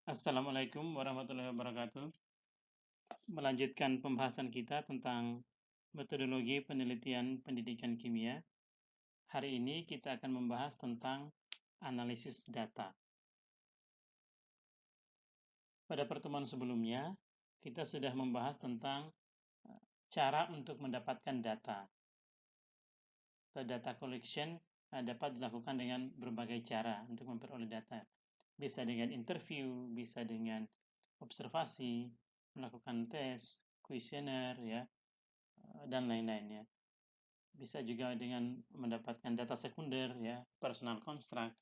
Assalamualaikum warahmatullahi wabarakatuh. Melanjutkan pembahasan kita tentang metodologi penelitian pendidikan kimia. Hari ini kita akan membahas tentang analisis data. Pada pertemuan sebelumnya, kita sudah membahas tentang cara untuk mendapatkan data. Data collection dapat dilakukan dengan berbagai cara untuk memperoleh data. Bisa dengan interview, bisa dengan observasi, melakukan tes, kuesioner, ya, dan lain-lainnya. Bisa juga dengan mendapatkan data sekunder, ya, personal construct.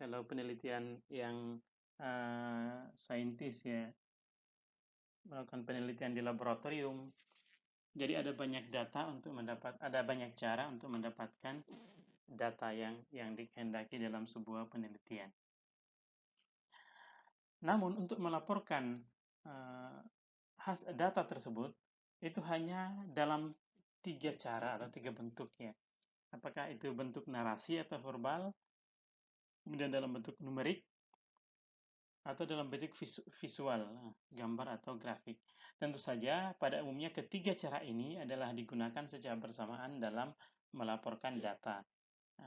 Kalau penelitian yang saintis, ya, melakukan penelitian di laboratorium. Jadi ada banyak banyak cara untuk mendapatkan data yang dikehendaki dalam sebuah penelitian. Namun untuk melaporkan data tersebut itu hanya dalam 3 cara atau 3 bentuk, ya. Apakah itu bentuk narasi atau verbal, kemudian dalam bentuk numerik, atau dalam bentuk visual, gambar atau grafik. Tentu saja pada umumnya ketiga cara ini adalah digunakan secara bersamaan dalam melaporkan data.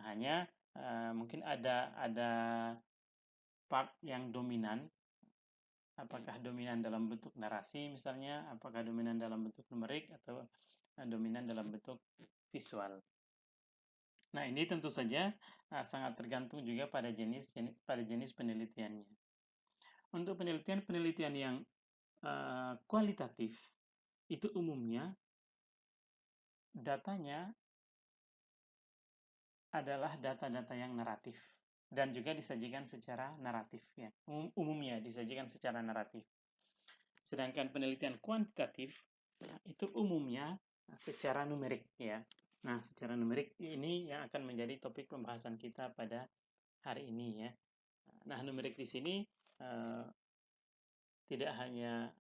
Hanya mungkin ada part yang dominan. Apakah dominan dalam bentuk narasi misalnya, apakah dominan dalam bentuk numerik, atau dominan dalam bentuk visual. Nah, ini tentu saja sangat tergantung juga pada jenis penelitiannya. Untuk penelitian yang kualitatif, itu umumnya datanya adalah data-data yang naratif dan juga disajikan secara naratif, ya. Umumnya disajikan secara naratif. Sedangkan penelitian kuantitatif itu umumnya secara numerik, ya. Nah, secara numerik ini yang akan menjadi topik pembahasan kita pada hari ini, ya. Nah, numerik di sini tidak hanya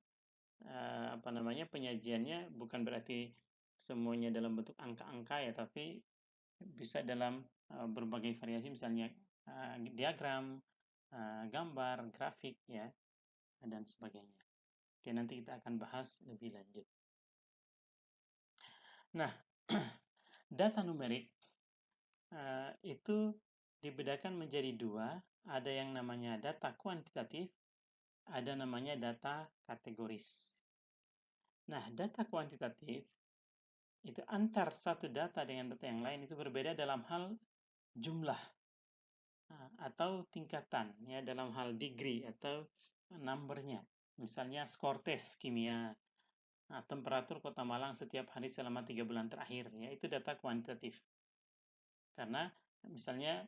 penyajiannya bukan berarti semuanya dalam bentuk angka-angka, ya, tapi bisa dalam berbagai variasi, misalnya diagram, gambar, grafik, ya, dan sebagainya. Oke, nanti kita akan bahas lebih lanjut. Nah, data numerik itu dibedakan menjadi dua. Ada yang namanya data kuantitatif, ada namanya data kategoris. Nah, data kuantitatif itu antar satu data dengan data yang lain itu berbeda dalam hal jumlah atau tingkatan, ya, dalam hal degree atau numbernya. Misalnya skor tes kimia, temperatur Kota Malang setiap hari selama 3 bulan terakhir, ya, itu data kuantitatif. Karena misalnya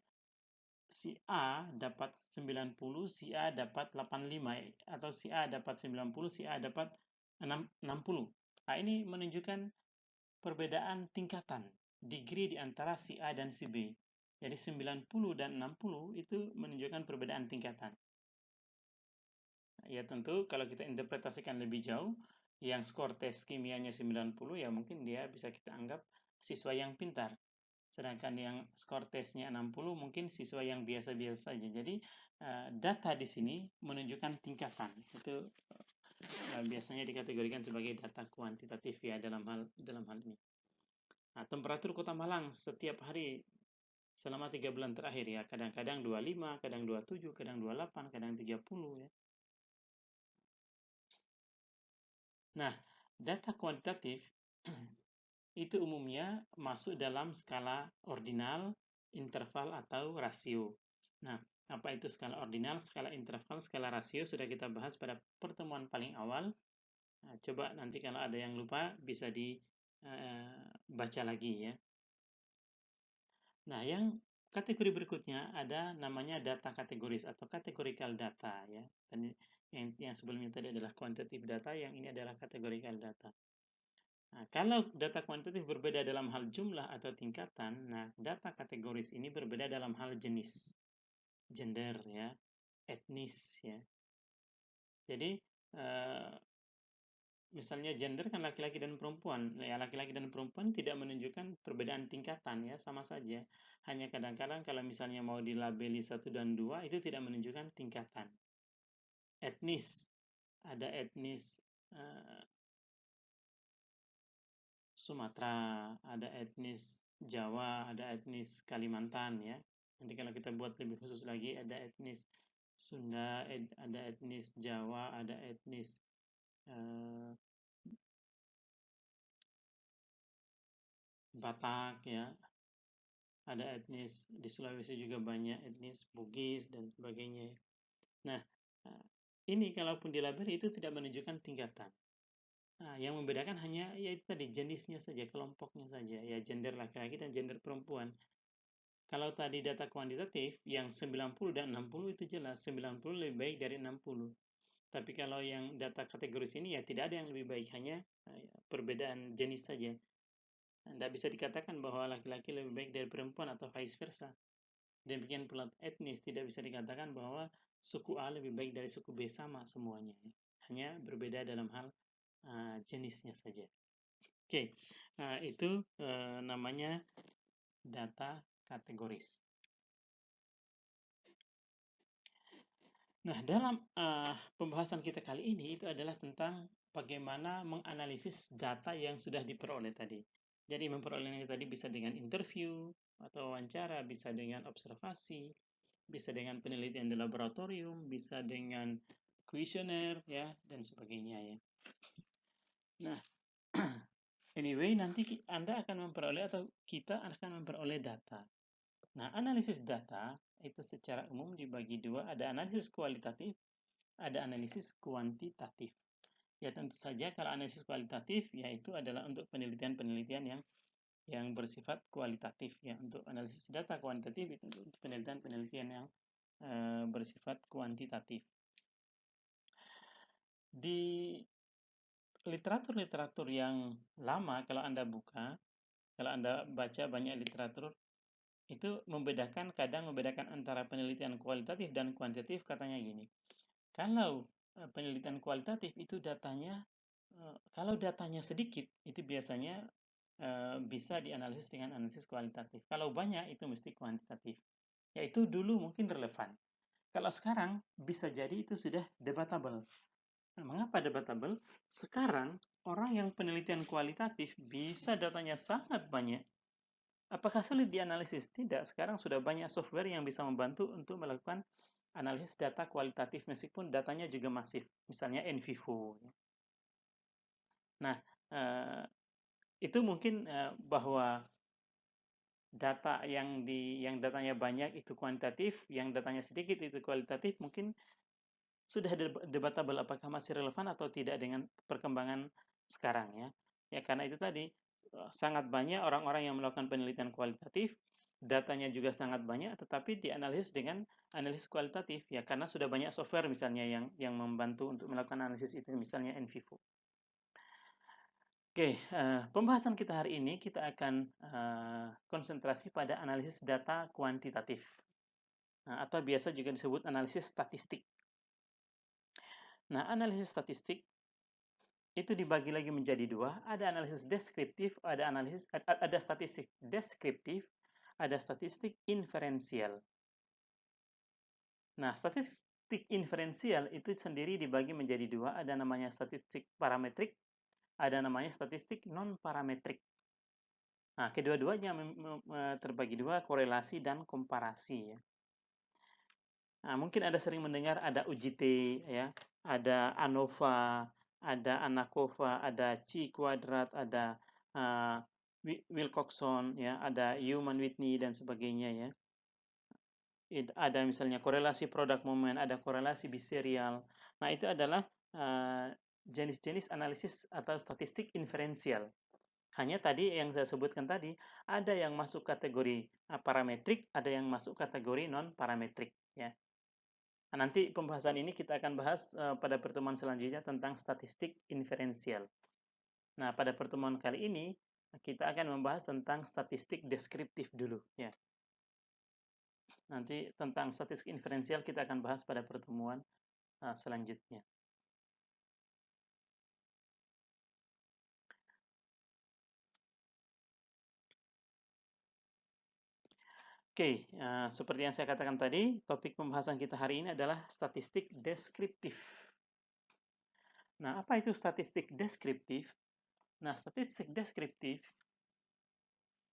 si A dapat 90, si A dapat 85, atau si A dapat 90, si A dapat 60. Nah, ini menunjukkan perbedaan tingkatan, degree di antara si A dan si B. Jadi 90 dan 60 itu menunjukkan perbedaan tingkatan. Ya, tentu kalau kita interpretasikan lebih jauh, yang skor tes kimianya 90, ya mungkin dia bisa kita anggap siswa yang pintar. Sedangkan yang skor tesnya 60 mungkin siswa yang biasa-biasa saja. Jadi data di sini menunjukkan tingkatan. Itu biasanya dikategorikan sebagai data kuantitatif, ya, dalam hal ini. Nah, temperatur Kota Malang setiap hari selama 3 bulan terakhir, ya, kadang-kadang 25, kadang 27, kadang 28, kadang 30, ya. Nah, data kuantitatif itu umumnya masuk dalam skala ordinal, interval, atau rasio. Nah, apa itu skala ordinal, skala interval, skala rasio sudah kita bahas pada pertemuan paling awal. Nah, coba nanti kalau ada yang lupa bisa dibaca lagi, ya. Nah, yang kategori berikutnya ada namanya data kategoris atau categorical data, ya. Dan yang sebelumnya tadi adalah quantitative data, yang ini adalah categorical data. Nah, kalau data kuantitatif berbeda dalam hal jumlah atau tingkatan, nah data kategoris ini berbeda dalam hal jenis, gender, ya, etnis, ya. Jadi misalnya gender kan laki-laki dan perempuan, ya, laki-laki dan perempuan tidak menunjukkan perbedaan tingkatan, ya, sama saja. Hanya kadang-kadang kalau misalnya mau dilabeli 1 dan 2 itu tidak menunjukkan tingkatan. etnis, ada etnis Sumatera, ada etnis Jawa, ada etnis Kalimantan ya. Nanti kalau kita buat lebih khusus lagi, ada etnis Sunda, ada etnis Jawa, ada etnis Batak ya, ada etnis di Sulawesi juga banyak etnis Bugis dan sebagainya. Nah, ini kalaupun dilabeli itu tidak menunjukkan tingkatan. Nah, yang membedakan hanya yaitu tadi jenisnya saja, kelompoknya saja, ya gender laki-laki dan gender perempuan. Kalau tadi data kuantitatif yang 90 dan 60 itu jelas 90 lebih baik dari 60. Tapi kalau yang data kategoris ini ya tidak ada yang lebih baik, hanya perbedaan jenis saja. Tidak bisa dikatakan bahwa laki-laki lebih baik dari perempuan atau vice versa. Demikian pula etnis, tidak bisa dikatakan bahwa suku A lebih baik dari suku B, sama semuanya. Hanya berbeda dalam hal jenisnya saja. Oke, itu namanya data kategoris. Nah, dalam pembahasan kita kali ini itu adalah tentang bagaimana menganalisis data yang sudah diperoleh tadi. Jadi memperolehnya tadi bisa dengan interview atau wawancara, bisa dengan observasi, bisa dengan penelitian di laboratorium, bisa dengan kuesioner ya dan sebagainya ya. Nah, anyway nanti Anda akan memperoleh atau kita akan memperoleh data. Nah, analisis data itu secara umum dibagi dua, ada analisis kualitatif, ada analisis kuantitatif. Ya tentu saja kalau analisis kualitatif yaitu adalah untuk penelitian-penelitian yang bersifat kualitatif ya. Untuk analisis data kuantitatif itu untuk penelitian-penelitian yang bersifat kuantitatif. Di literatur-literatur yang lama kalau Anda buka, kalau Anda baca banyak literatur itu kadang membedakan antara penelitian kualitatif dan kuantitatif. Katanya gini, kalau penelitian kualitatif itu datanya, kalau datanya sedikit itu biasanya bisa dianalisis dengan analisis kualitatif. Kalau banyak itu mesti kuantitatif. Yaitu dulu mungkin relevan. Kalau sekarang bisa jadi itu sudah debatable. Nah, mengapa debatable? Sekarang orang yang penelitian kualitatif bisa datanya sangat banyak. Apakah sulit dianalisis? Tidak. Sekarang sudah banyak software yang bisa membantu untuk melakukan analisis data kualitatif meskipun datanya juga masif. Misalnya NVivo. Nah, itu mungkin bahwa data yang datanya banyak itu kuantitatif, yang datanya sedikit itu kualitatif, mungkin sudah debatable apakah masih relevan atau tidak dengan perkembangan sekarang ya. Ya karena itu tadi sangat banyak orang-orang yang melakukan penelitian kualitatif, datanya juga sangat banyak, tetapi dianalisis dengan analisis kualitatif ya karena sudah banyak software misalnya yang membantu untuk melakukan analisis itu, misalnya NVivo. Oke, pembahasan kita hari ini kita akan konsentrasi pada analisis data kuantitatif, atau biasa juga disebut analisis statistik. Nah, analisis statistik itu dibagi lagi menjadi dua, ada analisis deskriptif, ada statistik deskriptif, ada statistik inferensial. Nah, statistik inferensial itu sendiri dibagi menjadi dua, ada namanya statistik parametrik, ada namanya statistik non-parametrik. Nah, kedua-duanya terbagi dua, korelasi dan komparasi ya. Nah, mungkin Anda sering mendengar ada UGT ya, ada ANOVA, ada ANACOVA, ada Chi kuadrat, ada Wilcoxon ya, ada Human Whitney dan sebagainya ya. Ada misalnya korelasi produk moment, ada korelasi biserial. Nah, itu adalah jenis-jenis analisis atau statistik inferensial. Hanya tadi yang saya sebutkan tadi, ada yang masuk kategori parametrik, ada yang masuk kategori non-parametrik. Ya. Nah, nanti pembahasan ini kita akan bahas pada pertemuan selanjutnya tentang statistik inferensial. Nah, pada pertemuan kali ini, kita akan membahas tentang statistik deskriptif dulu. Ya. Nanti tentang statistik inferensial kita akan bahas pada pertemuan selanjutnya. Oke, seperti yang saya katakan tadi, topik pembahasan kita hari ini adalah statistik deskriptif. Nah, apa itu statistik deskriptif? Nah, statistik deskriptif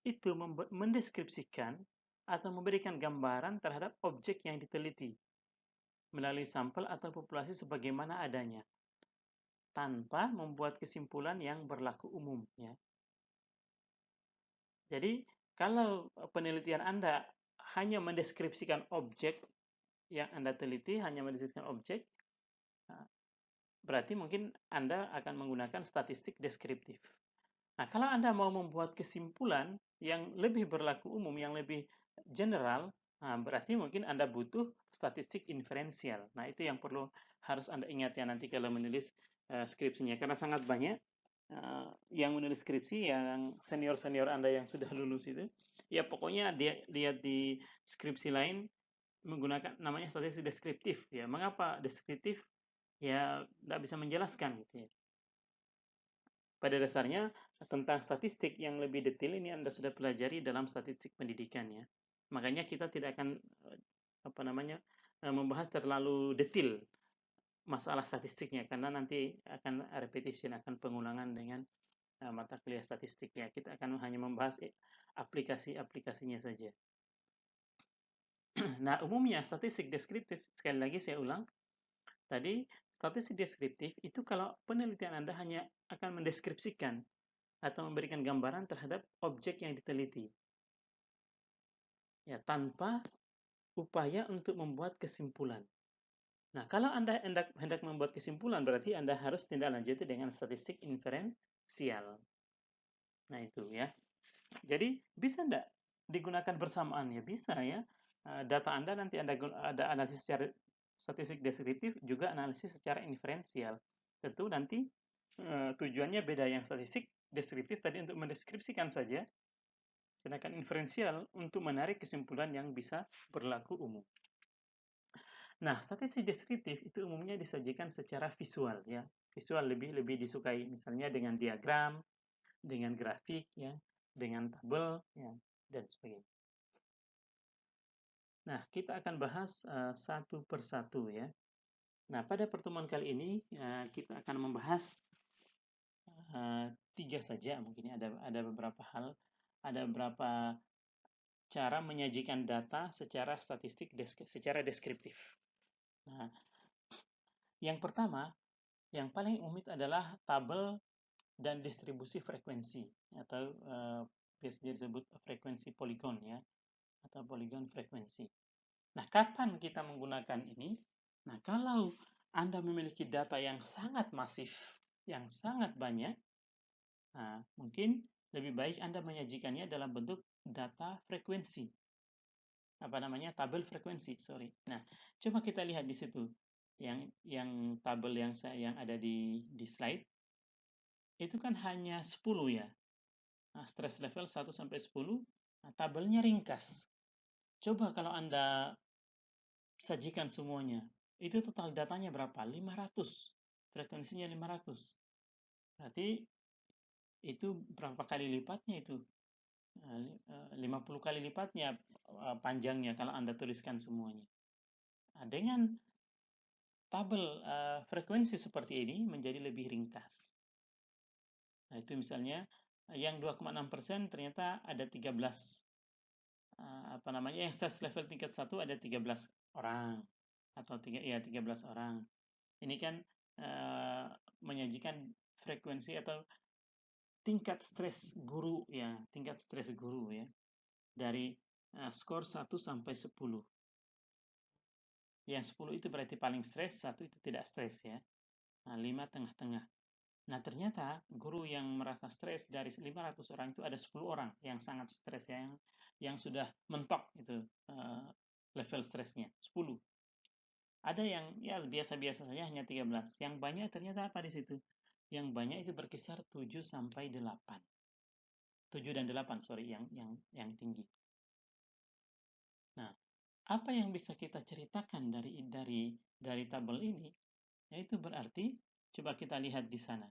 itu mendeskripsikan atau memberikan gambaran terhadap objek yang diteliti melalui sampel atau populasi sebagaimana adanya, tanpa membuat kesimpulan yang berlaku umum. Ya. Jadi, kalau penelitian Anda hanya mendeskripsikan objek yang Anda teliti, hanya mendeskripsikan objek, berarti mungkin Anda akan menggunakan statistik deskriptif. Nah, kalau Anda mau membuat kesimpulan yang lebih berlaku umum, yang lebih general, berarti mungkin Anda butuh statistik inferensial. Nah, itu yang harus Anda ingat ya nanti kalau menulis skripsinya. Karena sangat banyak yang menulis skripsi, yang senior-senior Anda yang sudah lulus itu, ya pokoknya dia lihat di skripsi lain menggunakan namanya statistik deskriptif. Ya, mengapa deskriptif? Ya, tidak bisa menjelaskan gitu ya. Pada dasarnya, tentang statistik yang lebih detail ini Anda sudah pelajari dalam statistik pendidikan ya. Makanya kita tidak akan membahas terlalu detail masalah statistiknya karena nanti akan repetition, akan pengulangan dengan mata kuliah statistik ya. Kita akan hanya membahas aplikasi-aplikasinya saja. Nah, umumnya statistik deskriptif, sekali lagi saya ulang, tadi statistik deskriptif itu kalau penelitian Anda hanya akan mendeskripsikan atau memberikan gambaran terhadap objek yang diteliti. Ya, tanpa upaya untuk membuat kesimpulan. Nah, kalau Anda hendak membuat kesimpulan, berarti Anda harus tindak lanjuti dengan statistik inferensial. Nah, itu ya. Jadi, bisa enggak digunakan bersamaan? Ya, bisa ya. Data Anda nanti ada analisis secara statistik deskriptif, juga analisis secara inferensial. Tentu nanti tujuannya beda. Yang statistik deskriptif tadi untuk mendeskripsikan saja, sedangkan inferensial untuk menarik kesimpulan yang bisa berlaku umum. Nah, statistik deskriptif itu umumnya disajikan secara visual ya. Visual lebih disukai misalnya dengan diagram, dengan grafik ya, dengan tabel ya, dan sebagainya. Nah, kita akan bahas satu persatu ya. Nah, pada pertemuan kali ini kita akan membahas 3 saja mungkin ada beberapa hal, ada beberapa cara menyajikan data secara statistik secara deskriptif. Nah, yang pertama, yang paling umum adalah tabel dan distribusi frekuensi atau biasanya disebut frekuensi poligon ya, atau poligon frekuensi. Nah, kapan kita menggunakan ini? Nah, kalau Anda memiliki data yang sangat masif, yang sangat banyak, nah, mungkin lebih baik Anda menyajikannya dalam bentuk data frekuensi. Tabel frekuensi, sorry. Nah, coba kita lihat di situ. Yang tabel yang ada di slide itu kan hanya 10 ya. Nah, stress level 1 sampai 10, nah, tabelnya ringkas. Coba kalau Anda sajikan semuanya, itu total datanya berapa? 500. Frekuensinya 500. Berarti itu berapa kali lipatnya itu? 50 kali lipatnya panjangnya kalau Anda tuliskan semuanya. Nah, dengan tabel frekuensi seperti ini menjadi lebih ringkas. Nah, itu misalnya yang 2,6% ternyata ada 13 yang stress level tingkat 1 ada 13 orang atau 13 orang. Ini kan menyajikan frekuensi atau tingkat stres guru ya, dari skor 1 sampai 10. Yang 10 itu berarti paling stres, 1 itu tidak stres ya. Nah, 5 tengah-tengah. Nah, ternyata guru yang merasa stres dari 500 orang itu ada 10 orang yang sangat stres ya, yang sudah mentok itu level stresnya, 10. Ada yang ya biasa-biasa saja hanya 13. Yang banyak ternyata apa di situ? Yang banyak itu berkisar 7 sampai 8. 7 dan 8, sorry, yang tinggi. Nah, apa yang bisa kita ceritakan dari tabel ini? Yaitu berarti coba kita lihat di sana.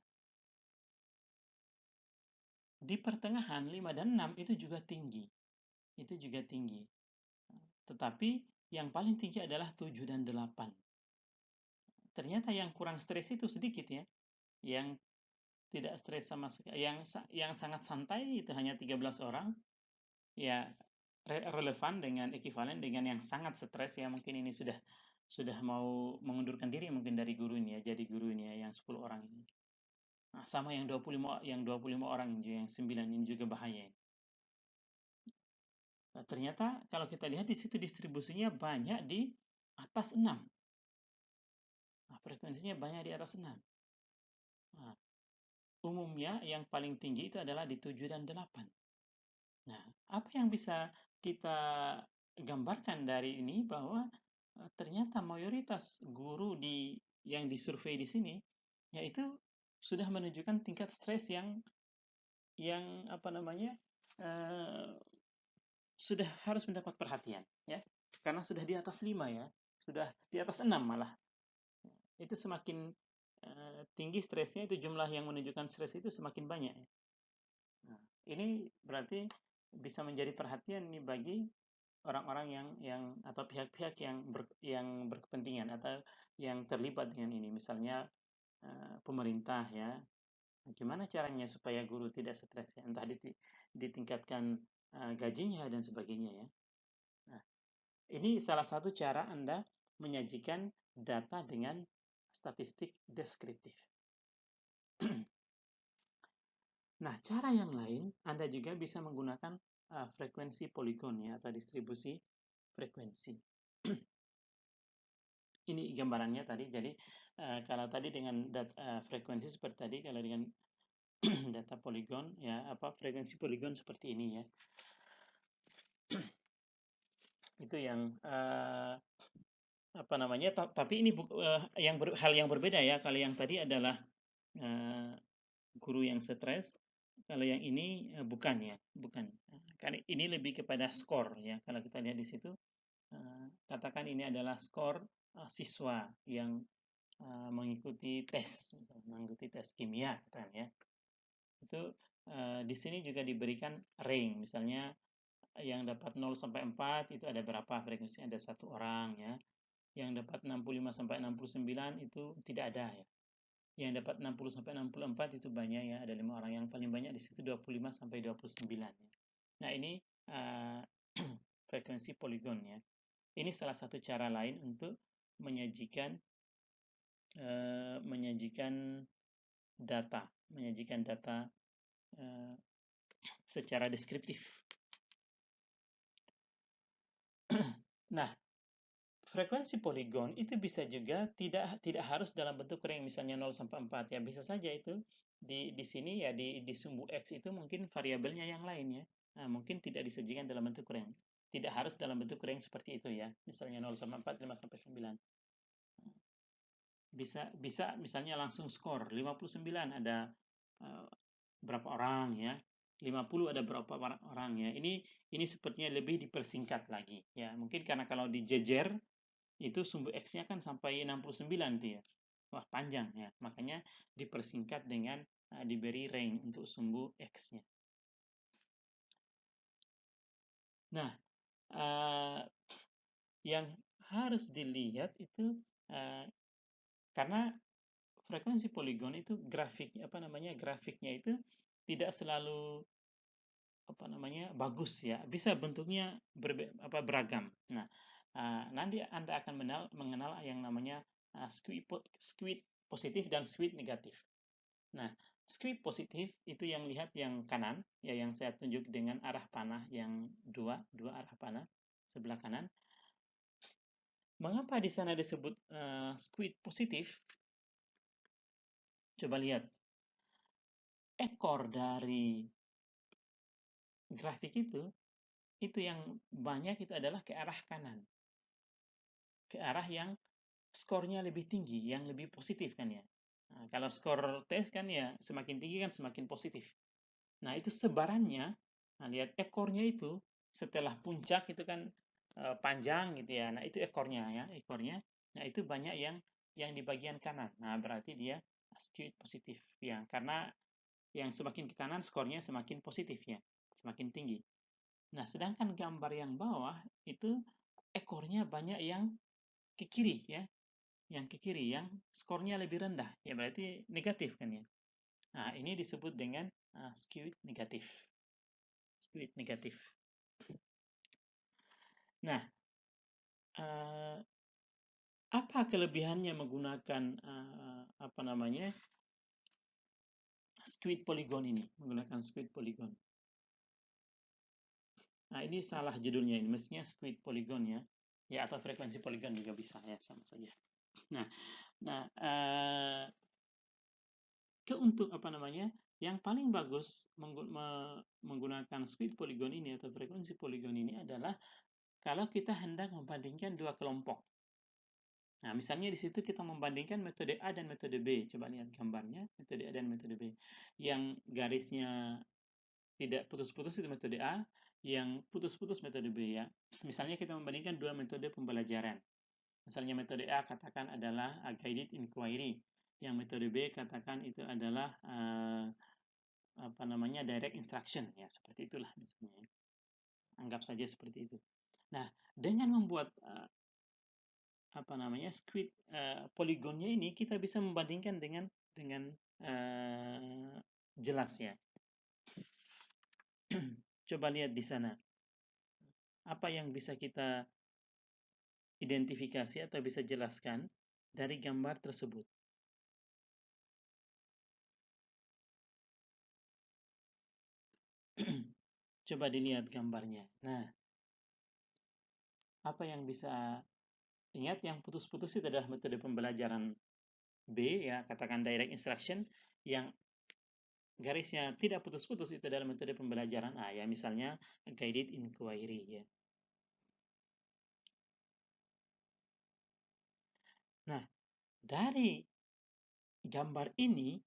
Di pertengahan 5 dan 6 itu juga tinggi. Itu juga tinggi. Tetapi yang paling tinggi adalah 7 dan 8. Ternyata yang kurang stres itu sedikit ya. Yang tidak stres sama sekali, yang sangat santai itu hanya 13 orang. Ya, relevan dengan ekivalen dengan yang sangat stres ya, mungkin ini sudah mau mengundurkan diri mungkin dari guru ini ya, jadi guru ini ya, yang 10 orang ini. Nah, sama yang 25 orang yang 9 ini juga bahaya. Nah, ternyata kalau kita lihat di situ distribusinya banyak di atas 6. Nah, frekuensinya banyak di atas 6. Nah, umumnya yang paling tinggi itu adalah di 7 dan 8. Nah, apa yang bisa kita gambarkan dari ini bahwa ternyata mayoritas guru yang disurvei di sini yaitu sudah menunjukkan tingkat stres yang apa namanya sudah harus mendapat perhatian ya, karena sudah di atas 5 ya, sudah di atas 6 malah. Itu semakin tinggi stresnya, itu jumlah yang menunjukkan stres itu semakin banyak ya. Nah, ini berarti bisa menjadi perhatian nih bagi orang-orang yang atau pihak-pihak yang berkepentingan atau yang terlibat dengan ini, misalnya pemerintah ya, gimana caranya supaya guru tidak stres ya, entah ditingkatkan gajinya dan sebagainya ya. Nah, ini salah satu cara Anda menyajikan data dengan statistik deskriptif. Nah, cara yang lain Anda juga bisa menggunakan frekuensi poligon ya, atau distribusi frekuensi. Ini gambarannya tadi. Jadi kalau tadi dengan frekuensi seperti tadi, kalau dengan data poligon ya, frekuensi poligon seperti ini ya. Itu yang apa namanya? Tapi ini hal yang berbeda ya. Kalau yang tadi adalah guru yang stres, kalau yang ini bukan ya, bukan. Karena ini lebih kepada skor ya. Kalau kita lihat di situ, katakan ini adalah skor siswa yang mengikuti tes kimia kan ya. Itu di sini juga diberikan range, misalnya yang dapat 0 sampai 4 itu ada berapa frekuensi, ada 1 orang ya. Yang dapat 65 sampai 69 itu tidak ada ya. Yang dapat 60 sampai 64 itu banyak ya, ada 5 orang. Yang paling banyak di situ 25 sampai 29 ya. Nah, ini frekuensi poligon ya. Ini salah satu cara lain untuk menyajikan data secara deskriptif. Nah, frekuensi poligon itu bisa juga tidak harus dalam bentuk ring, misalnya 0 sampai 4 ya, bisa saja itu di sini ya, di sumbu X itu mungkin variabelnya yang lain ya. Nah, mungkin tidak disajikan dalam bentuk ring. Tidak harus dalam bentuk ring seperti itu ya. Misalnya 0 sampai 4, 5 sampai 9. Bisa misalnya langsung skor 59 ada berapa orang ya. 50 ada berapa orang ya. Ini sepertinya lebih dipersingkat lagi ya. Mungkin karena kalau dijejer itu sumbu X-nya kan sampai 69 tuh ya. Wah, panjang ya. Makanya dipersingkat dengan diberi range untuk sumbu X-nya. Nah, yang harus dilihat itu karena frekuensi poligon itu grafiknya itu tidak selalu bagus ya. Bisa bentuknya beragam. Nah, nanti Anda akan mengenal yang namanya squid positif dan squid negatif. Nah, squid positif itu yang lihat yang kanan, ya, yang saya tunjuk dengan arah panah yang dua arah panah sebelah kanan. Mengapa di sana disebut squid positif? Coba lihat. Ekor dari grafik itu yang banyak itu adalah ke arah kanan. Ke arah yang skornya lebih tinggi, yang lebih positif kan ya. Nah, kalau skor tes kan ya semakin tinggi kan semakin positif. Nah, itu sebarannya, nah lihat ekornya itu setelah puncak itu kan panjang gitu ya. Nah, itu ekornya ya, ekornya. Nah, itu banyak yang di bagian kanan. Nah, berarti dia skewed positif ya. Karena yang semakin ke kanan skornya semakin positif ya, semakin tinggi. Nah, sedangkan gambar yang bawah itu ekornya banyak yang ke kiri ya, yang skornya lebih rendah, ya berarti negatif kan ya. Nah, ini disebut dengan skewed negatif. Skewed negatif. Nah, apa kelebihannya menggunakan apa namanya skewed polygon ini? Menggunakan skewed polygon. Nah, ini salah judulnya ini, mestinya skewed polygon ya. Ya, atau frekuensi polygon juga bisa ya, sama saja. Nah, untuk apa namanya? Yang paling bagus menggunakan skewed polygon ini atau frekuensi polygon ini adalah kalau kita hendak membandingkan dua kelompok. Nah, misalnya di situ kita membandingkan metode A dan metode B. Coba lihat gambarnya, metode A dan metode B. Yang garisnya tidak putus-putus itu metode A, yang putus-putus metode B ya. Misalnya kita membandingkan dua metode pembelajaran. Misalnya metode A katakan adalah guided inquiry, yang metode B katakan itu adalah apa namanya direct instruction ya, seperti itulah misalnya. Anggap saja seperti itu. Nah, dengan membuat apa namanya skewed poligonnya ini kita bisa membandingkan dengan jelas ya. Coba lihat di sana. Apa yang bisa kita identifikasi atau bisa jelaskan dari gambar tersebut? Coba dilihat gambarnya. Nah, apa yang bisa ingat yang putus-putus itu adalah metode pembelajaran B ya, katakan direct instruction. Yang garisnya tidak putus-putus itu adalah metode pembelajaran A ya, misalnya guided inquiry ya. Nah, dari gambar ini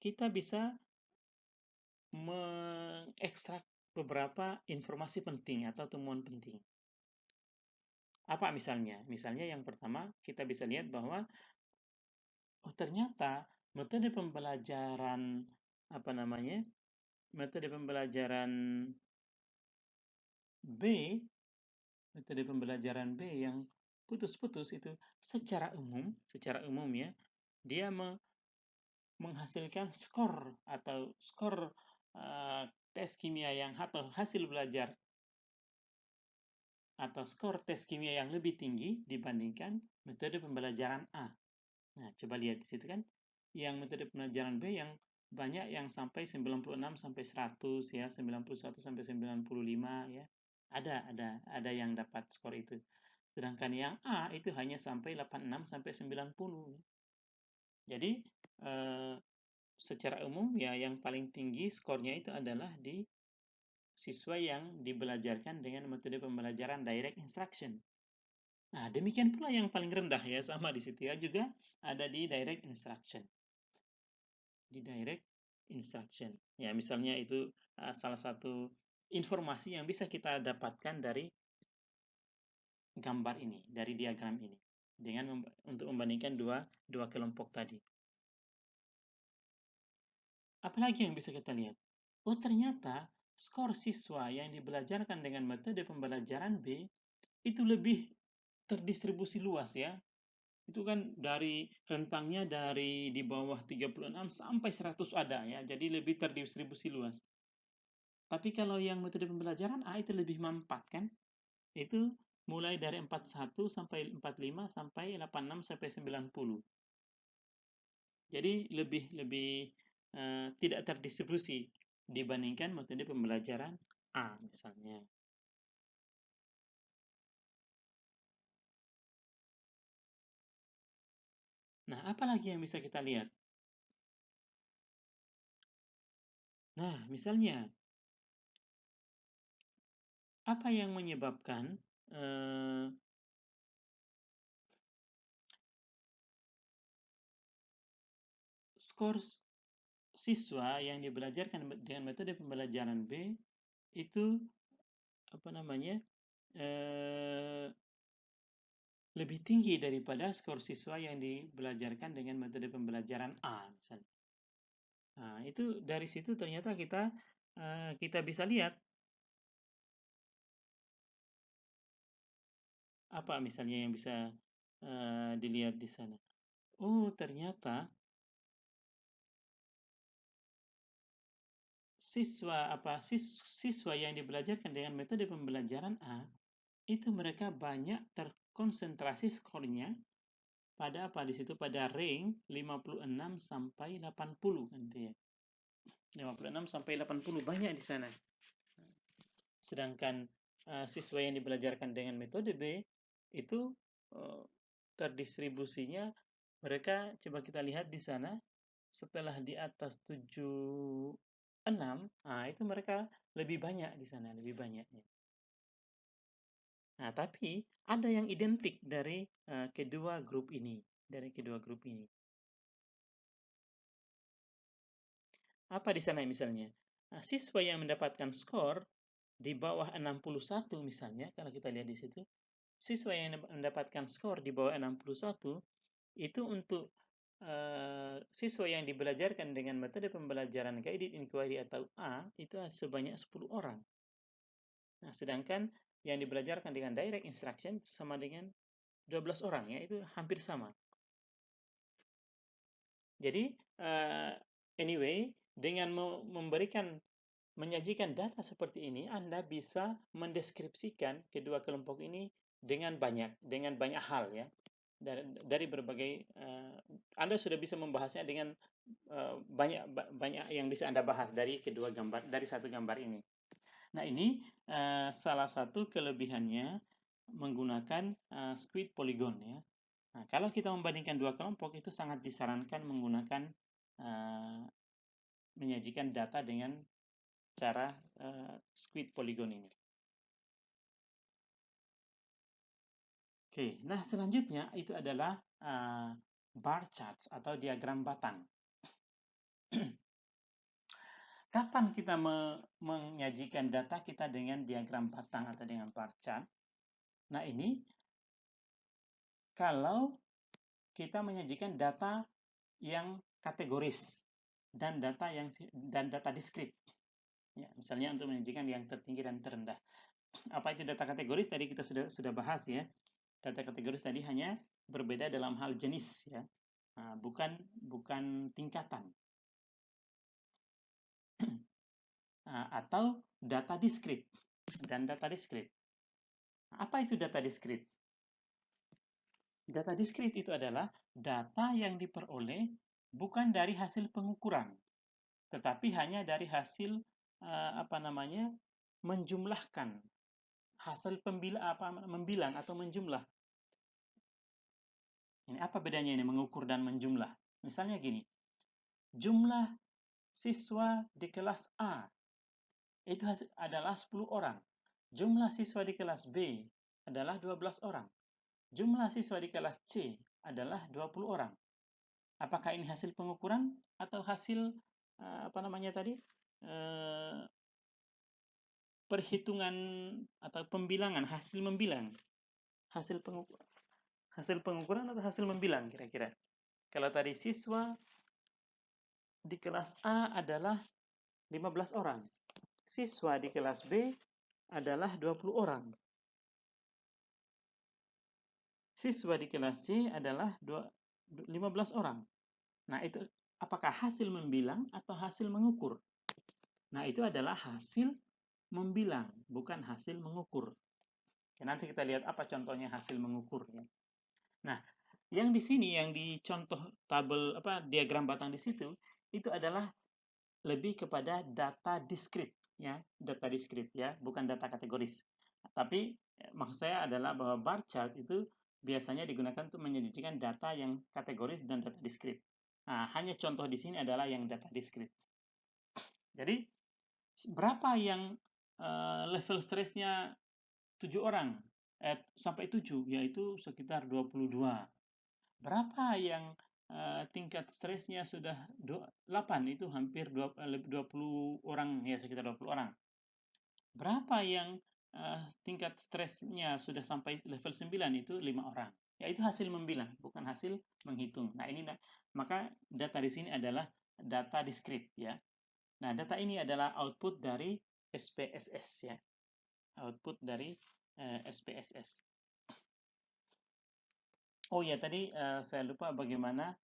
kita bisa mengekstrak beberapa informasi penting atau temuan penting. Apa misalnya? Misalnya yang pertama kita bisa lihat bahwa ternyata metode pembelajaran apa namanya? Metode pembelajaran B, metode pembelajaran B yang putus-putus itu secara umum ya, dia menghasilkan skor atau skor tes kimia yang atau hasil belajar atau skor tes kimia yang lebih tinggi dibandingkan metode pembelajaran A. Nah, coba lihat di situ kan, yang metode pembelajaran B yang banyak yang sampai 96 sampai 100 ya, 91 sampai 95 ya. Ada yang dapat skor itu. Sedangkan yang A itu hanya sampai 86 sampai 90. Jadi secara umum ya yang paling tinggi skornya itu adalah di siswa yang dibelajarkan dengan metode pembelajaran direct instruction. Nah, demikian pula yang paling rendah ya, sama di situ ya juga ada di direct instruction. Di direct instruction. Ya, misalnya itu salah satu informasi yang bisa kita dapatkan dari gambar ini, dari diagram ini, dengan untuk membandingkan dua kelompok tadi. Apalagi yang bisa kita lihat? Oh, ternyata skor siswa yang dibelajarkan dengan metode pembelajaran B itu lebih terdistribusi luas ya. Itu kan dari rentangnya dari di bawah 36 sampai 100 ada ya. Jadi lebih terdistribusi luas. Tapi kalau yang metode pembelajaran A itu lebih mempat kan? Itu mulai dari 41 sampai 45 sampai 86 sampai 90. Jadi lebih tidak terdistribusi dibandingkan metode pembelajaran A misalnya. Nah, apa lagi yang bisa kita lihat? Nah, misalnya apa yang menyebabkan skor siswa yang dibelajarkan dengan metode pembelajaran B itu apa namanya lebih tinggi daripada skor siswa yang dibelajarkan dengan metode pembelajaran A misalnya. Nah, itu dari situ ternyata kita bisa lihat Apa misalnya yang bisa dilihat di sana? Oh, ternyata siswa yang dibelajarkan dengan metode pembelajaran A itu mereka banyak terkonsentrasi skornya pada apa di situ, pada rank 56 sampai 80 kan dia. 56 sampai 80 banyak di sana. Sedangkan siswa yang dibelajarkan dengan metode B itu terdistribusinya, mereka coba kita lihat di sana setelah di atas 76, itu mereka lebih banyak di sana, lebih banyaknya. Nah, tapi ada yang identik dari kedua grup ini, Apa di sana misalnya? Nah, siswa yang mendapatkan skor di bawah 61 misalnya, kalau kita lihat di situ, siswa yang mendapatkan skor di bawah 61 itu untuk siswa yang dibelajarkan dengan metode pembelajaran guided inquiry atau A itu sebanyak 10 orang. Nah, sedangkan yang dibelajarkan dengan direct instruction sama dengan 12 orang, ya, itu hampir sama. Jadi, anyway, dengan menyajikan data seperti ini, Anda bisa mendeskripsikan kedua kelompok ini dengan banyak hal, ya. Dari berbagai, Anda sudah bisa membahasnya dengan banyak yang bisa Anda bahas dari satu gambar ini. Nah, ini salah satu kelebihannya menggunakan squid polygon, ya. Nah, kalau kita membandingkan dua kelompok itu sangat disarankan menggunakan menyajikan data dengan cara squid polygon ini. Oke, nah selanjutnya itu adalah bar charts atau diagram batang. Kapan kita menyajikan data kita dengan diagram batang atau dengan bar chart? Nah, ini kalau kita menyajikan data yang kategoris dan data diskrit. Ya, misalnya untuk menyajikan yang tertinggi dan terendah. Apa itu data kategoris? Tadi kita sudah bahas, ya. Data kategoris tadi hanya berbeda dalam hal jenis, ya. Nah, bukan tingkatan. Atau data diskrit dan data diskrit. Apa itu data diskrit? Data diskrit itu adalah data yang diperoleh bukan dari hasil pengukuran, tetapi hanya dari hasil menjumlahkan, hasil membilang atau menjumlah. Ini apa bedanya ini mengukur dan menjumlah? Misalnya gini, jumlah siswa di kelas A itu adalah 10 orang. Jumlah siswa di kelas B adalah 12 orang. Jumlah siswa di kelas C adalah 20 orang. Apakah ini hasil pengukuran atau hasil perhitungan atau pembilangan, hasil membilang? Hasil pengukuran atau hasil membilang kira-kira? Kalau tadi siswa di kelas A adalah 15 orang. Siswa di kelas B adalah 20 orang. Siswa di kelas C adalah 15 orang. Nah, itu apakah hasil membilang atau hasil mengukur? Nah, itu adalah hasil membilang, bukan hasil mengukur. Ya, nanti kita lihat apa contohnya hasil mengukurnya. Nah, yang di sini, yang di contoh tabel diagram batang di situ, itu adalah lebih kepada data diskrit, ya, data diskrit, ya, bukan data kategoris. Tapi maksud saya adalah bahwa bar chart itu biasanya digunakan untuk menyajikan data yang kategoris dan data diskrit. Nah, hanya contoh di sini adalah yang data diskrit. Jadi, berapa yang level stresnya 7 orang sampai 7, yaitu sekitar 22. Berapa yang tingkat stresnya sudah 8, itu hampir 20 orang, ya, sekitar 20 orang. Berapa yang tingkat stresnya sudah sampai level 9, itu 5 orang. Ya, itu hasil membilang, bukan hasil menghitung. Nah, maka data di sini adalah data diskrit, ya. Nah, data ini adalah output dari SPSS, ya. Output dari SPSS. Oh ya, tadi saya lupa bagaimana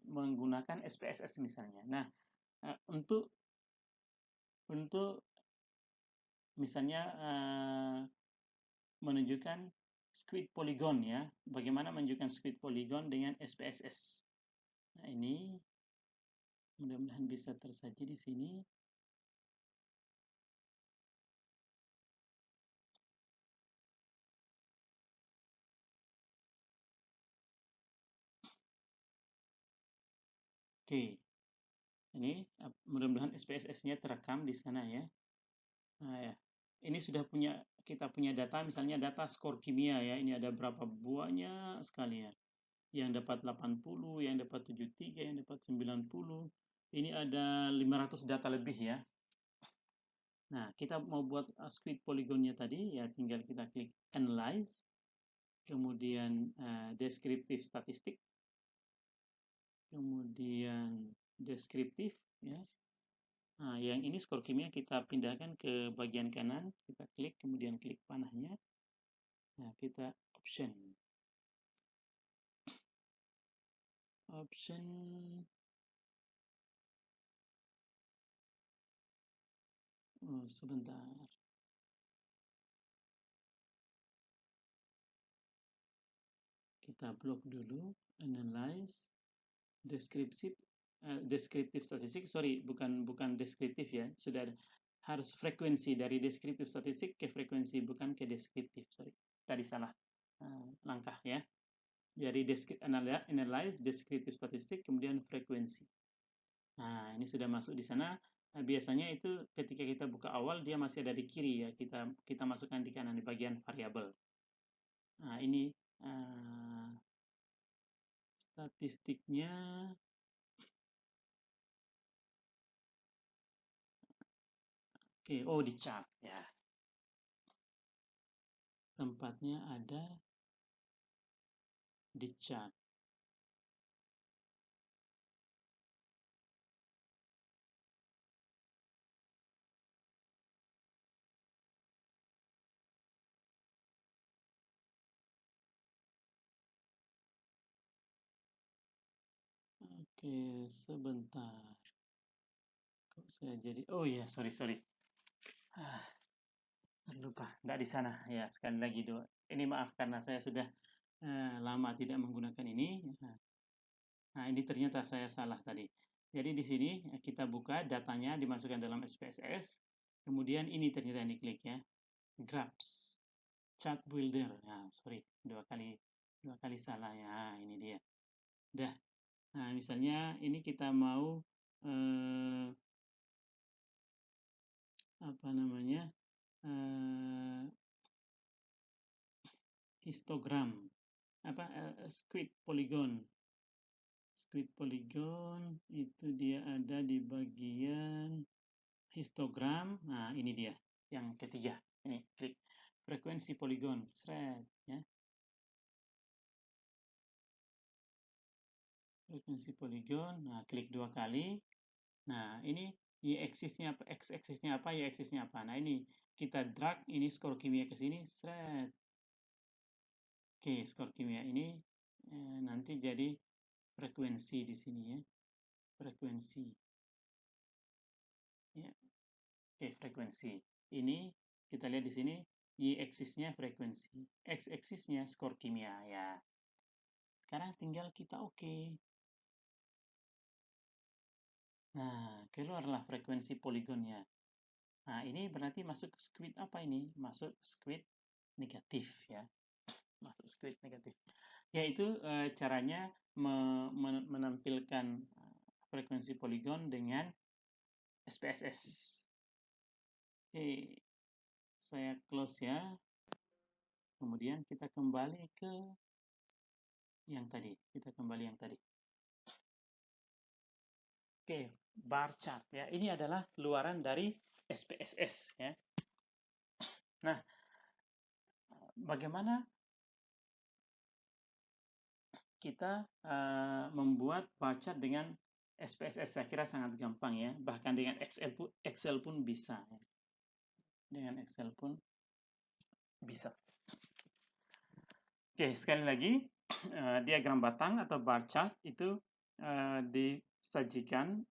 menggunakan SPSS misalnya. Nah, untuk misalnya menunjukkan squid polygon ya, bagaimana menunjukkan squid polygon dengan SPSS. Nah, ini mudah-mudahan bisa tersaji di sini. Oke, ini mudah-mudahan SPSS-nya terekam di sana ya. Nah, ya. Ini kita punya data, misalnya data skor kimia ya. Ini ada berapa banyak sekali ya. Yang dapat 80, yang dapat 73, yang dapat 90. Ini ada 500 data lebih ya. Nah, kita mau buat squid polygonnya tadi, ya tinggal kita klik Analyze, kemudian Descriptive Statistik, kemudian Deskriptif, ya. Nah, yang ini skor kimia kita pindahkan ke bagian kanan, kita klik, kemudian klik panahnya. Nah, kita option. Oh, sebentar. Kita blok dulu, analyze, deskriptif statistik, sorry, bukan deskriptif ya, sudah harus frekuensi dari deskriptif statistik ke frekuensi, bukan ke deskriptif, sorry, tadi salah langkah ya. Jadi analyze, deskriptif statistik, kemudian frekuensi. Nah, ini sudah masuk di sana. Nah, biasanya itu ketika kita buka awal, dia masih ada di kiri ya. Kita masukkan di kanan di bagian variabel. Nah, ini statistiknya. Oke, oh di chart ya. Tempatnya ada di chart. Oke, sebentar. Kok saya jadi, oh ya, sorry. Lupa, nggak di sana. Ya, sekali lagi doa. Ini maaf karena saya sudah lama tidak menggunakan ini. Nah, ini ternyata saya salah tadi. Jadi di sini kita buka datanya, dimasukkan dalam SPSS. Kemudian ini ternyata yang diklik ya. Graphs. Chart Builder. Nah, sorry, dua kali salah ya. Ini dia. Dah. Nah, misalnya ini kita mau apa namanya? Histogram. Squid polygon. Squid polygon itu dia ada di bagian histogram. Nah, ini dia yang ketiga. Ini klik frekuensi poligon. Shred, ya. Frekuensi poligon. Nah, klik 2 kali. Nah, ini y-axisnya apa, x-axisnya apa, y-axisnya apa. Nah, ini kita drag ini skor kimia ke sini. Shred. Oke, skor kimia ini nanti jadi frekuensi di sini ya. Frekuensi. Ya. Oke, frekuensi. Ini kita lihat di sini y-axisnya frekuensi, x-axisnya skor kimia ya. Sekarang tinggal kita oke. Nah, keluarlah frekuensi poligonnya. Nah, ini berarti masuk squid apa ini? Masuk squid negatif ya. Masuk squid negatif. Yaitu caranya menampilkan frekuensi poligon dengan SPSS. Oke, saya close ya. Kemudian kita kembali ke yang tadi. Oke, bar chart ya. Ini adalah luaran dari SPSS ya. Nah, bagaimana kita membuat bar chart dengan SPSS? Saya kira sangat gampang ya. Bahkan dengan Excel pun bisa. Ya. Dengan Excel pun bisa. Oke, sekali lagi diagram batang atau bar chart itu disajikan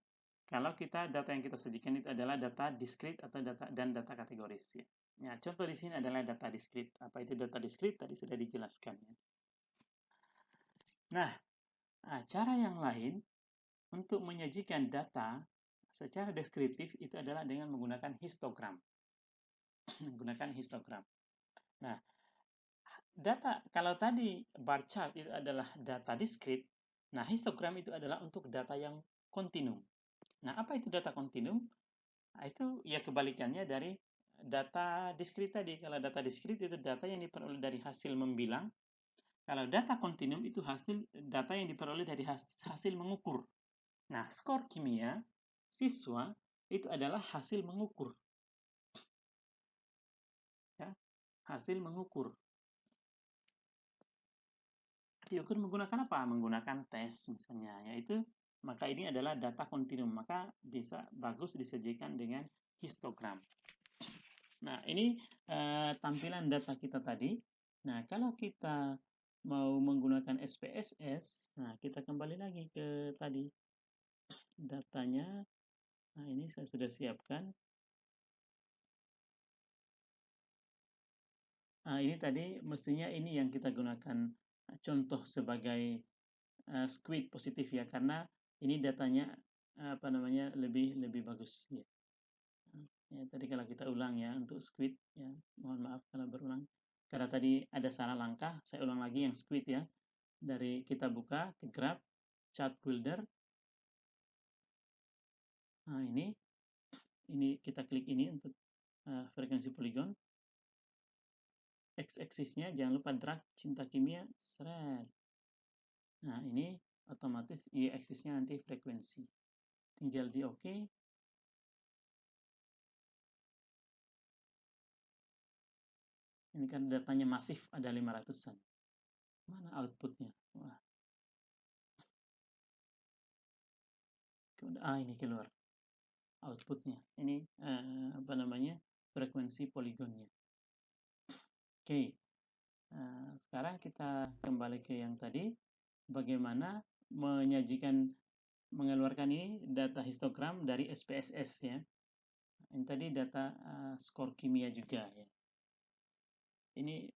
kalau data yang kita sajikan itu adalah data diskrit atau data kategoris ya. Ya, contoh di sini adalah data diskrit. Apa itu data diskrit? Tadi sudah dijelaskan ya. Nah, cara yang lain untuk menyajikan data secara deskriptif itu adalah dengan menggunakan histogram. Menggunakan histogram. Nah, data kalau tadi bar chart itu adalah data diskrit, nah histogram itu adalah untuk data yang kontinum. Nah, apa itu data kontinum? Nah, itu ya kebalikannya dari data diskrit tadi. Kalau data diskrit itu data yang diperoleh dari hasil membilang. Kalau data kontinum itu data yang diperoleh dari hasil mengukur. Nah, skor kimia siswa itu adalah hasil mengukur. Ya, hasil mengukur. Diukur menggunakan apa? Menggunakan tes misalnya, yaitu maka ini adalah data kontinum, maka bisa bagus disajikan dengan histogram. Nah, ini tampilan data kita tadi. Nah, kalau kita mau menggunakan SPSS, nah kita kembali lagi ke tadi datanya. Nah, ini saya sudah siapkan. Nah, ini tadi mestinya ini yang kita gunakan contoh sebagai squid positif ya, karena ini datanya apa namanya lebih bagus ya. Ya, tadi kalau kita ulang ya untuk squid ya, mohon maaf kalau berulang. Karena tadi ada salah langkah, saya ulang lagi yang squid ya. Dari kita buka ke graph chart builder. Nah, ini kita klik ini untuk frekuensi poligon. X-axisnya jangan lupa drag cinta kimia, seret. Nah, ini otomatis Y-axisnya nanti frekuensi. Tinggal di OK. Ini kan datanya masif, ada 500-an. Mana outputnya? Wah. Ini keluar outputnya. Ini apa namanya? Frekuensi poligonnya. Oke. Sekarang kita kembali ke yang tadi. Bagaimana mengeluarkan ini data histogram dari SPSS ya. Ini tadi data skor kimia juga ya. Ini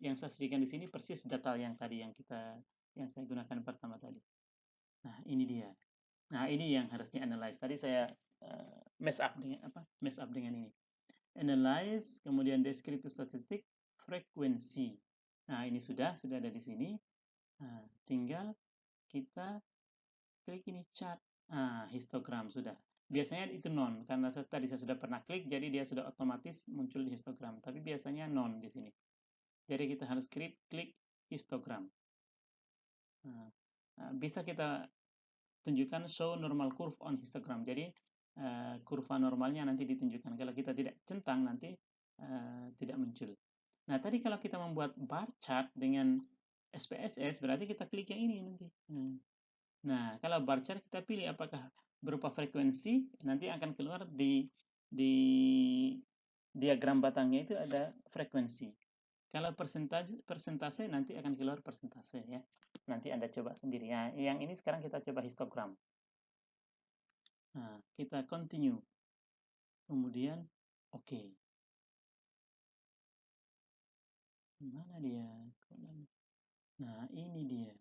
yang saya sajikan di sini persis data yang tadi yang saya gunakan pertama tadi. Nah, ini dia. Nah, ini yang harusnya analyze. Tadi saya mess up dengan ini. Analyze, kemudian descriptive statistik, frekuensi. Nah, ini sudah ada di sini. Nah, tinggal kita klik ini chart. Nah, histogram sudah. Biasanya itu non, karena tadi saya sudah pernah klik, jadi dia sudah otomatis muncul di histogram. Tapi biasanya non di sini. Jadi kita harus klik histogram. Nah, bisa kita tunjukkan show normal curve on histogram. Jadi kurva normalnya nanti ditunjukkan. Kalau kita tidak centang nanti tidak muncul. Nah, tadi kalau kita membuat bar chart dengan SPSS berarti kita klik yang ini nanti. Nah, kalau bar chart kita pilih apakah berupa frekuensi, nanti akan keluar di diagram batangnya itu ada frekuensi. Kalau persentase nanti akan keluar persentase ya. Nanti Anda coba sendiri. Ya, yang ini sekarang kita coba histogram. Nah, kita continue. Kemudian oke. Mana dia? Nah, ini dia.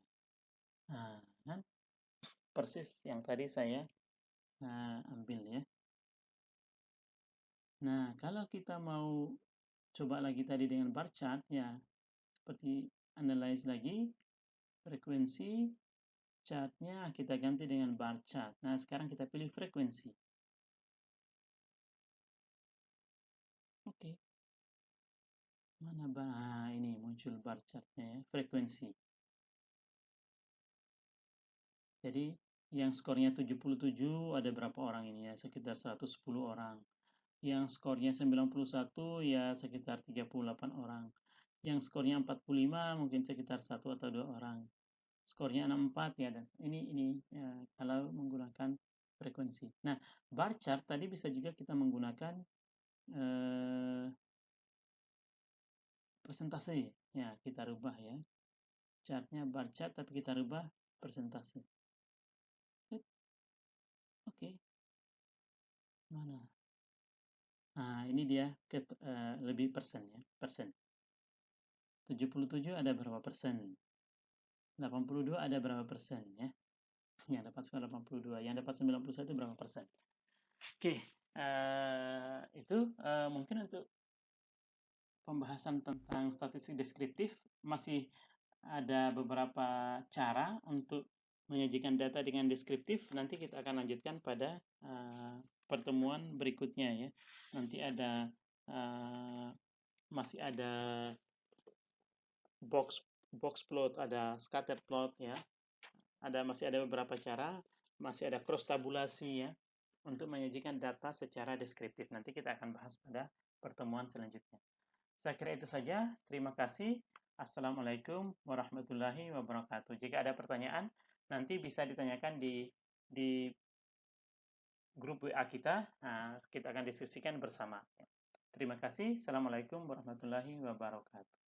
Nah, kan persis yang tadi saya ambil ya. Nah, kalau kita mau coba lagi tadi dengan bar chart ya, seperti analyze lagi, frekuensi, chartnya kita ganti dengan bar chart. Nah, sekarang kita pilih frekuensi. Oke. Mana bar? Ini muncul bar chartnya ya, frekuensi. Jadi yang skornya 77 ada berapa orang ini ya? Sekitar 110 orang. Yang skornya 91 ya sekitar 38 orang. Yang skornya 45 mungkin sekitar 1 atau 2 orang. Skornya 64 ya, dan ini ya, kalau menggunakan frekuensi. Nah, bar chart tadi bisa juga kita menggunakan persentase ya, kita rubah ya. Chartnya bar chart, tapi kita rubah persentase. Oke. Mana? Nah, ini dia lebih persen ya, persen. 77 ada berapa persen? 82 ada berapa persen ya? Yang dapat skor 82, yang dapat 91 berapa persen? Oke, itu mungkin untuk pembahasan tentang statistik deskriptif. Masih ada beberapa cara untuk menyajikan data dengan deskriptif. Nanti kita akan lanjutkan pada pertemuan berikutnya ya. Nanti ada masih ada box plot, ada scatter plot ya. Masih ada beberapa cara, masih ada cross tabulasi ya untuk menyajikan data secara deskriptif. Nanti kita akan bahas pada pertemuan selanjutnya. Saya kira itu saja. Terima kasih. Assalamualaikum warahmatullahi wabarakatuh. Jika ada pertanyaan, nanti bisa ditanyakan di grup WA kita. Kita akan diskusikan bersama. Terima kasih. Assalamualaikum warahmatullahi wabarakatuh.